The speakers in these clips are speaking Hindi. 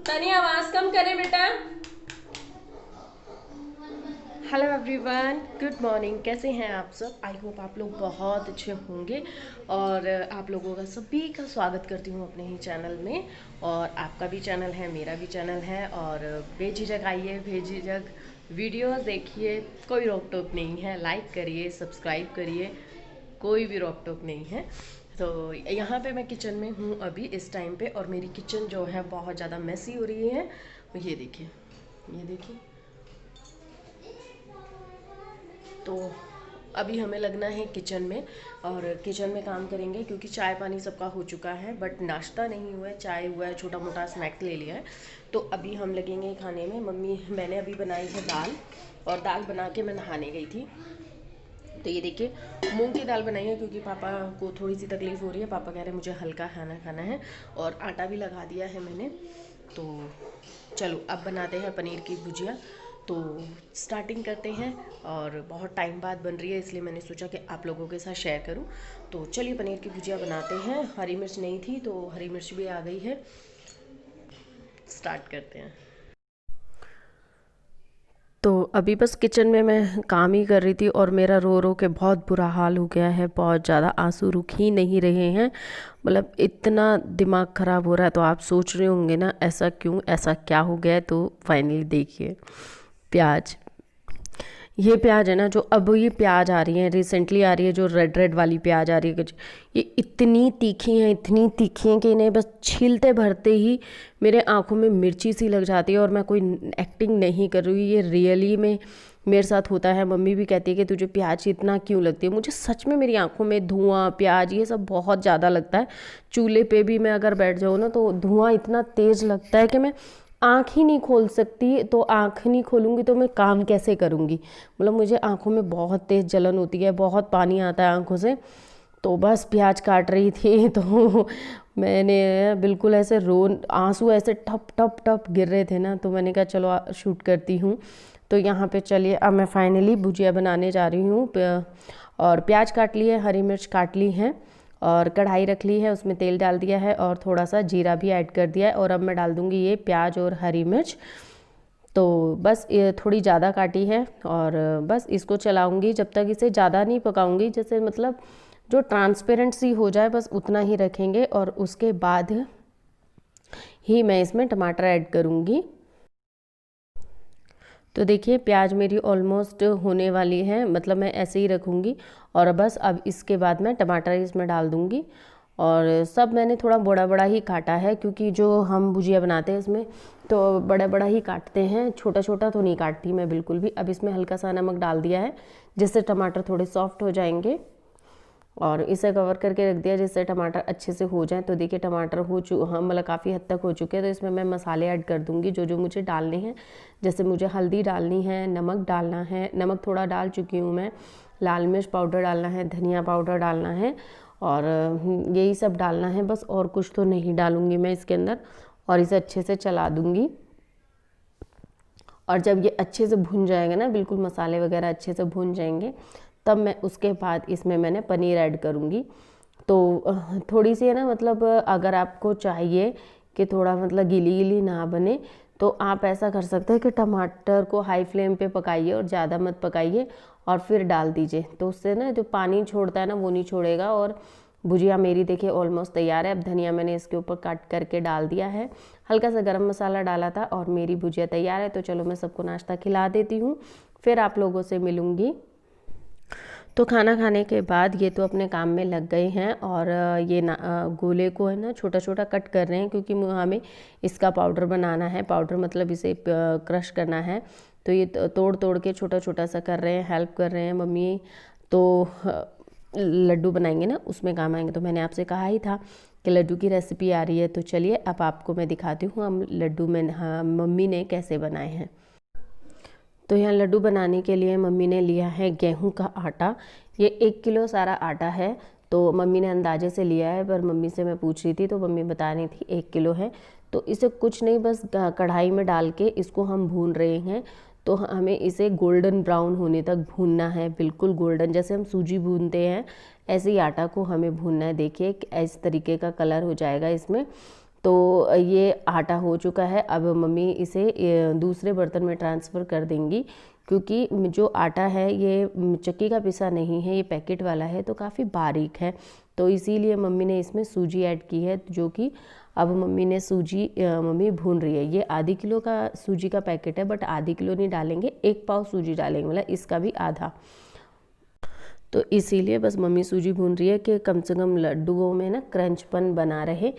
तनी आवाज कम करे बेटा। Hello everyone, good morning. कैसे हैं आप सब? आई होप आप लोग बहुत अच्छे होंगे। और आप लोगों का सभी का स्वागत करती हूँ अपने ही चैनल में। और आपका भी चैनल है, मेरा भी चैनल है। और बेझिझक आइए, बेझिझक वीडियोस देखिए, कोई रोक टोक नहीं है। लाइक करिए, सब्सक्राइब करिए, कोई भी रोक टोक नहीं है। तो यहाँ पे मैं किचन में हूँ अभी इस टाइम पे, और मेरी किचन जो है बहुत ज़्यादा मेसी हो रही है। ये देखिए, ये देखिए। तो अभी हमें लगना है किचन में, और किचन में काम करेंगे क्योंकि चाय पानी सबका हो चुका है, बट नाश्ता नहीं हुआ है। चाय हुआ है, छोटा मोटा स्नैक्स ले लिया है। तो अभी हम लगेंगे खाने में। मैंने अभी बनाई है दाल, और दाल बना के मैं नहाने गई थी। तो ये देखिए, मूंग की दाल बनाई है क्योंकि पापा को थोड़ी सी तकलीफ़ हो रही है। पापा कह रहे हैं मुझे हल्का खाना खाना है, और आटा भी लगा दिया है मैंने। तो चलो अब बनाते हैं पनीर की भुजिया। तो स्टार्टिंग करते हैं, और बहुत टाइम बाद बन रही है इसलिए मैंने सोचा कि आप लोगों के साथ शेयर करूं। तो चलिए पनीर की भुजिया बनाते हैं। हरी मिर्च नहीं थी तो हरी मिर्च भी आ गई है। स्टार्ट करते हैं। तो अभी बस किचन में मैं काम ही कर रही थी, और मेरा रो रो के बहुत बुरा हाल हो गया है। बहुत ज़्यादा आंसू रुक ही नहीं रहे हैं। मतलब इतना दिमाग ख़राब हो रहा है। तो आप सोच रहे होंगे ना ऐसा क्यों, ऐसा क्या हो गया है? तो फाइनली देखिए, प्याज। ये प्याज है ना, जो अब ये प्याज आ रही है, रिसेंटली आ रही है, जो रेड रेड वाली प्याज आ रही है कुछ, ये इतनी तीखी हैं, इतनी तीखी हैं कि इन्हें बस छीलते भरते ही मेरे आंखों में मिर्ची सी लग जाती है। और मैं कोई एक्टिंग नहीं कर रही हूँ, ये रियली में मेरे साथ होता है। मम्मी भी कहती है कि तुझे प्याज इतना क्यों लगती है। मुझे सच में मेरी आंखों में धुआं, प्याज, ये सब बहुत ज़्यादा लगता है। चूल्हे पे भी मैं अगर बैठ जाऊँ ना तो धुआं इतना तेज़ लगता है कि मैं आँख ही नहीं खोल सकती। तो आँख नहीं खोलूँगी तो मैं काम कैसे करूँगी? मतलब मुझे आँखों में बहुत तेज़ जलन होती है, बहुत पानी आता है आँखों से। तो बस प्याज काट रही थी तो मैंने बिल्कुल ऐसे आंसू ऐसे ठप ठप ठप गिर रहे थे ना, तो मैंने कहा चलो शूट करती हूँ। तो यहाँ पे चलिए, अब मैं फाइनली भुजिया बनाने जा रही हूँ। और प्याज काट ली है, हरी मिर्च काट ली है, और कढ़ाई रख ली है, उसमें तेल डाल दिया है, और थोड़ा सा जीरा भी ऐड कर दिया है। और अब मैं डाल दूँगी ये प्याज और हरी मिर्च। तो बस ये थोड़ी ज़्यादा काटी है, और बस इसको चलाऊँगी जब तक, इसे ज़्यादा नहीं पकाऊँगी, जैसे मतलब जो ट्रांसपेरेंट सी हो जाए बस उतना ही रखेंगे। और उसके बाद ही मैं इसमें टमाटर ऐड करूँगी। तो देखिए, प्याज मेरी ऑलमोस्ट होने वाली है, मतलब मैं ऐसे ही रखूँगी। और बस अब इसके बाद मैं टमाटर इसमें डाल दूँगी। और सब मैंने थोड़ा बड़ा बड़ा ही काटा है, क्योंकि जो हम भुजिया बनाते हैं इसमें तो बड़ा बड़ा ही काटते हैं, छोटा छोटा तो नहीं काटती मैं बिल्कुल भी। अब इसमें हल्का सा नमक डाल दिया है, जिससे टमाटर थोड़े सॉफ्ट हो जाएंगे। और इसे कवर करके रख दिया जिससे टमाटर अच्छे से हो जाए। तो देखिए, टमाटर हाँ मतलब काफ़ी हद तक हो चुके हैं। तो इसमें मैं मसाले ऐड कर दूँगी जो जो मुझे डालने हैं। जैसे मुझे हल्दी डालनी है, नमक डालना है, नमक थोड़ा डाल चुकी हूँ मैं, लाल मिर्च पाउडर डालना है, धनिया पाउडर डालना है, और यही सब डालना है बस। और कुछ तो नहीं डालूँगी मैं इसके अंदर। और इसे अच्छे से चला दूँगी। और जब ये अच्छे से भुन जाएगा ना, बिल्कुल मसाले वगैरह अच्छे से भुन जाएंगे, तब मैं उसके बाद इसमें मैंने पनीर ऐड करूँगी। तो थोड़ी सी है ना, मतलब अगर आपको चाहिए कि थोड़ा मतलब गीली गीली ना बने, तो आप ऐसा कर सकते हैं कि टमाटर को हाई फ्लेम पे पकाइए और ज़्यादा मत पकाइए, और फिर डाल दीजिए। तो उससे ना जो पानी छोड़ता है ना वो नहीं छोड़ेगा। और भुजिया मेरी देखिए ऑलमोस्ट तैयार है। अब धनिया मैंने इसके ऊपर काट करके डाल दिया है, हल्का सा गरम मसाला डाला था, और मेरी भुजिया तैयार है। तो चलो मैं सबको नाश्ता खिला देती हूँ, फिर आप लोगों से मिलूँगी। तो खाना खाने के बाद ये तो अपने काम में लग गए हैं, और ये गोले को है ना छोटा छोटा कट कर रहे हैं, क्योंकि हमें इसका पाउडर बनाना है। पाउडर मतलब इसे क्रश करना है। तो ये तोड़ तोड़ के छोटा छोटा सा कर रहे हैं, हेल्प कर रहे हैं मम्मी। तो लड्डू बनाएंगे ना, उसमें काम आएंगे। तो मैंने आपसे कहा ही था कि लड्डू की रेसिपी आ रही है। तो चलिए अब आपको मैं दिखाती हूँ हम लड्डू में मम्मी ने कैसे बनाए हैं। तो यहाँ लड्डू बनाने के लिए मम्मी ने लिया है गेहूं का आटा। ये 1 किलो सारा आटा है। तो मम्मी ने अंदाजे से लिया है, पर मम्मी से मैं पूछ रही थी तो मम्मी बता रही थी 1 किलो है। तो इसे कुछ नहीं, बस कढ़ाई में डाल के इसको हम भून रहे हैं। तो हमें इसे गोल्डन ब्राउन होने तक भूनना है, बिल्कुल गोल्डन, जैसे हम सूजी भूनते हैं ऐसे ही आटा को हमें भूनना है। देखिए इस तरीके का कलर हो जाएगा इसमें। तो ये आटा हो चुका है। अब मम्मी इसे दूसरे बर्तन में ट्रांसफ़र कर देंगी, क्योंकि जो आटा है ये चक्की का पिसा नहीं है, ये पैकेट वाला है, तो काफ़ी बारीक है। तो इसीलिए मम्मी ने इसमें सूजी ऐड की है, जो कि अब मम्मी ने सूजी मम्मी भून रही है। ये आधी किलो का सूजी का पैकेट है, बट आधी किलो नहीं डालेंगे, 1 पाव सूजी डालेंगे, मतलब इसका भी आधा। तो इसीलिए बस मम्मी सूजी भून रही है कि कम से कम लड्डुओं में ना क्रंचपन बना रहे,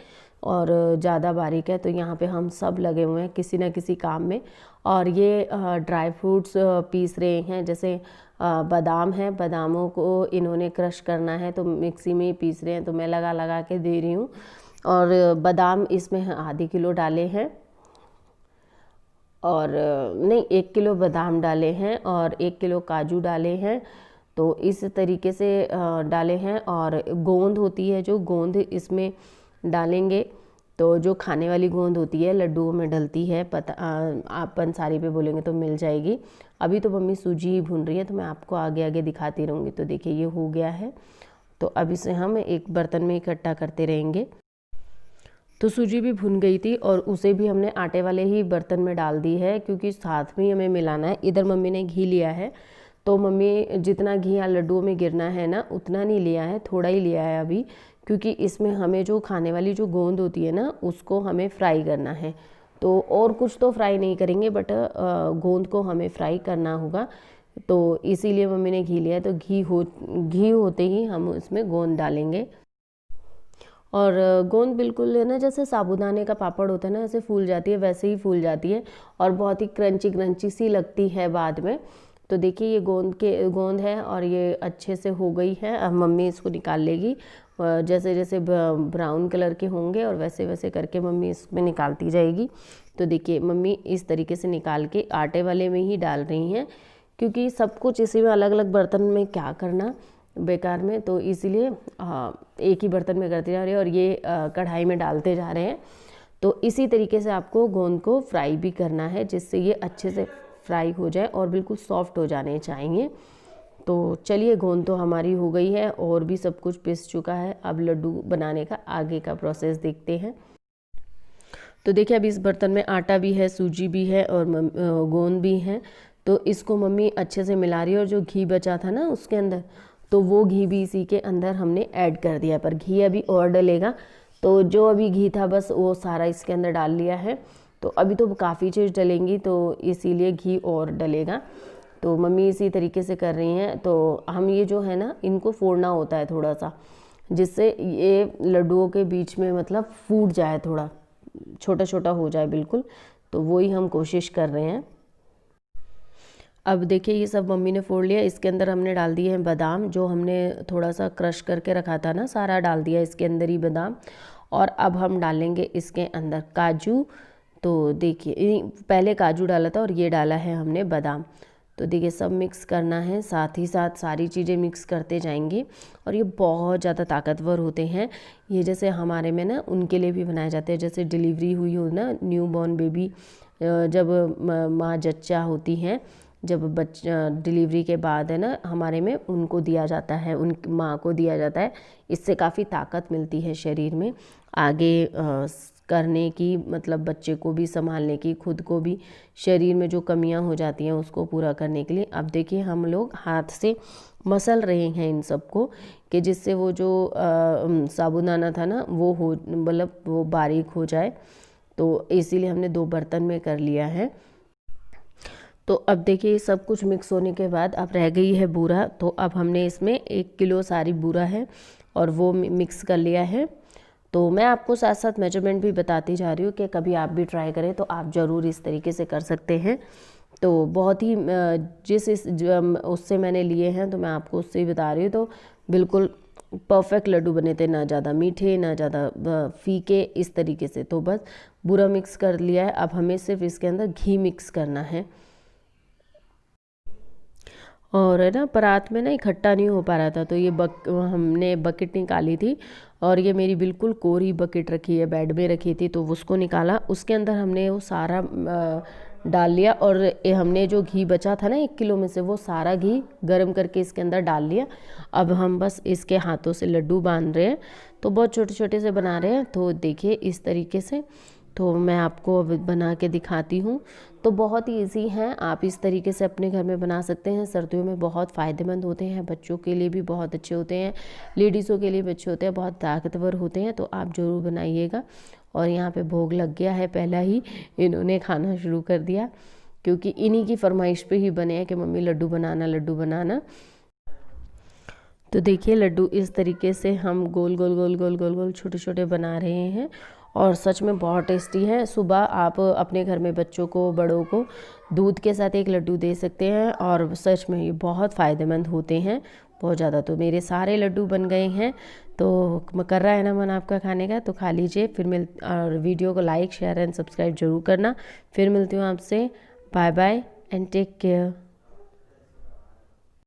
और ज़्यादा बारीक है। तो यहाँ पे हम सब लगे हुए हैं किसी न किसी काम में। और ये ड्राई फ्रूट्स पीस रहे हैं, जैसे बादाम है, बादामों को इन्होंने क्रश करना है, तो मिक्सी में ही पीस रहे हैं, तो मैं लगा लगा के दे रही हूँ। और बादाम इसमें आधी किलो डाले हैं, और नहीं 1 किलो बादाम डाले हैं, और 1 किलो काजू डाले हैं। तो इस तरीके से डाले हैं। और गोंद होती है, जो गोंद इसमें डालेंगे, तो जो खाने वाली गोंद होती है लड्डुओं में डलती है, पता आप पंसारी पे बोलेंगे तो मिल जाएगी। अभी तो मम्मी सूजी ही भून रही है, तो मैं आपको आगे आगे दिखाती रहूँगी। तो देखिए ये हो गया है, तो अब इसे हम एक बर्तन में इकट्ठा करते रहेंगे। तो सूजी भी भुन गई थी, और उसे भी हमने आटे वाले ही बर्तन में डाल दी है, क्योंकि साथ में ही हमें मिलाना है। इधर मम्मी ने घी लिया है, तो मम्मी जितना घी यहाँ लड्डुओं में गिरना है ना, उतना नहीं लिया है, थोड़ा ही लिया है अभी, क्योंकि इसमें हमें जो खाने वाली जो गोंद होती है ना, उसको हमें फ्राई करना है। तो और कुछ तो फ्राई नहीं करेंगे, बट गोंद को हमें फ्राई करना होगा। तो इसीलिए मम्मी ने घी लिया है। तो घी होते ही हम इसमें गोंद डालेंगे। और गोंद बिल्कुल है ना, जैसे साबूदाने का पापड़ होता है ना, ऐसे फूल जाती है, वैसे ही फूल जाती है, और बहुत ही क्रंची क्रंची सी लगती है बाद में। तो देखिए ये गोंद है, और ये अच्छे से हो गई है। अब मम्मी इसको निकाल लेगी, जैसे जैसे ब्राउन कलर के होंगे, और वैसे वैसे करके मम्मी इसमें निकालती जाएगी। तो देखिए मम्मी इस तरीके से निकाल के आटे वाले में ही डाल रही हैं, क्योंकि सब कुछ इसी में अलग अलग बर्तन में क्या करना बेकार में, तो इसीलिए एक ही बर्तन में करते जा रहे हैं, और ये कढ़ाई में डालते जा रहे हैं। तो इसी तरीके से आपको गोंद को फ्राई भी करना है, जिससे ये अच्छे से फ्राई हो जाए और बिल्कुल सॉफ्ट हो जाने चाहिए। तो चलिए गोंद तो हमारी हो गई है, और भी सब कुछ पिस चुका है। अब लड्डू बनाने का आगे का प्रोसेस देखते हैं। तो देखिए अब इस बर्तन में आटा भी है, सूजी भी है, और गोंद भी है। तो इसको मम्मी अच्छे से मिला रही है, और जो घी बचा था ना उसके अंदर, तो वो घी भी इसी के अंदर हमने ऐड कर दिया, पर घी अभी और डलेगा। तो जो अभी घी था बस वो सारा इसके अंदर डाल लिया है। तो अभी तो काफ़ी चीज़ डलेंगी, तो इसीलिए घी और डलेगा। तो मम्मी इसी तरीके से कर रही हैं। तो हम ये जो है ना, इनको फोड़ना होता है थोड़ा सा, जिससे ये लड्डुओं के बीच में मतलब फूट जाए, थोड़ा छोटा छोटा हो जाए बिल्कुल। तो वही हम कोशिश कर रहे हैं। अब देखिए ये सब मम्मी ने फोड़ लिया। इसके अंदर हमने डाल दिए हैं बादाम, जो हमने थोड़ा सा क्रश करके रखा था ना, सारा डाल दिया इसके अंदर ही बादाम। और अब हम डालेंगे इसके अंदर काजू। तो देखिए पहले काजू डाला था, और ये डाला है हमने बादाम। तो देखिए सब मिक्स करना है, साथ ही साथ सारी चीज़ें मिक्स करते जाएंगे। और ये बहुत ज़्यादा ताकतवर होते हैं। ये जैसे हमारे में ना उनके लिए भी बनाए जाते हैं, जैसे डिलीवरी हुई हो ना, न्यू बॉर्न बेबी, जब माँ जच्चा होती हैं, जब बच्चा डिलीवरी के बाद है ना, हमारे में उनको दिया जाता है, उन माँ को दिया जाता है। इससे काफ़ी ताकत मिलती है शरीर में आगे करने की, मतलब बच्चे को भी संभालने की, खुद को भी, शरीर में जो कमियां हो जाती हैं उसको पूरा करने के लिए। अब देखिए हम लोग हाथ से मसल रहे हैं इन सबको, कि जिससे वो जो साबूदाना था ना वो हो, मतलब वो बारीक हो जाए। तो इसीलिए हमने 2 बर्तन में कर लिया है। तो अब देखिए सब कुछ मिक्स होने के बाद अब रह गई है बूरा। तो अब हमने इसमें 1 किलो सारी बूरा है, और वो मिक्स कर लिया है। तो मैं आपको साथ साथ मेजरमेंट भी बताती जा रही हूँ, कि कभी आप भी ट्राई करें तो आप ज़रूर इस तरीके से कर सकते हैं। तो बहुत ही उससे मैंने लिए हैं, तो मैं आपको उससे ही बता रही हूँ। तो बिल्कुल परफेक्ट लड्डू बने थे, ना ज़्यादा मीठे ना ज़्यादा फीके, इस तरीके से। तो बस बूरा मिक्स कर लिया है। अब हमें सिर्फ इसके अंदर घी मिक्स करना है। और है ना परात में ना इकट्ठा नहीं हो पा रहा था, तो ये हमने बकेट निकाली थी, और ये मेरी बिल्कुल कोरी बकेट रखी है, बेड में रखी थी, तो उसको निकाला। उसके अंदर हमने वो सारा डाल लिया और हमने जो घी बचा था ना 1 किलो में से, वो सारा घी गर्म करके इसके अंदर डाल लिया। अब हम बस इसके हाथों से लड्डू बांध रहे हैं। तो बहुत छोटे छोटे से बना रहे हैं, तो देखिए इस तरीके से। तो मैं आपको अब बना के दिखाती हूँ। तो बहुत ही ईजी हैं, आप इस तरीके से अपने घर में बना सकते हैं। सर्दियों में बहुत फ़ायदेमंद होते हैं, बच्चों के लिए भी बहुत अच्छे होते हैं, लेडीज़ों के लिए भी अच्छे होते हैं, बहुत ताकतवर होते हैं। तो आप ज़रूर बनाइएगा। और यहाँ पे भोग लग गया है, पहला ही इन्होंने खाना शुरू कर दिया, क्योंकि इन्हीं की फरमाइश पे ही बने हैं कि मम्मी लड्डू बनाना, लड्डू बनाना। तो देखिए लड्डू इस तरीके से हम गोल गोल गोल गोल गोल गोल छोटे छोटे बना रहे हैं, और सच में बहुत टेस्टी है। सुबह आप अपने घर में बच्चों को, बड़ों को दूध के साथ एक लड्डू दे सकते हैं, और सच में ये बहुत फ़ायदेमंद होते हैं, बहुत ज़्यादा। तो मेरे सारे लड्डू बन गए हैं। तो कर रहा है ना मन आपका खाने का, तो खा लीजिए। और वीडियो को लाइक, शेयर एंड सब्सक्राइब जरूर करना। फिर मिलती हूँ आपसे। Bye bye and take care.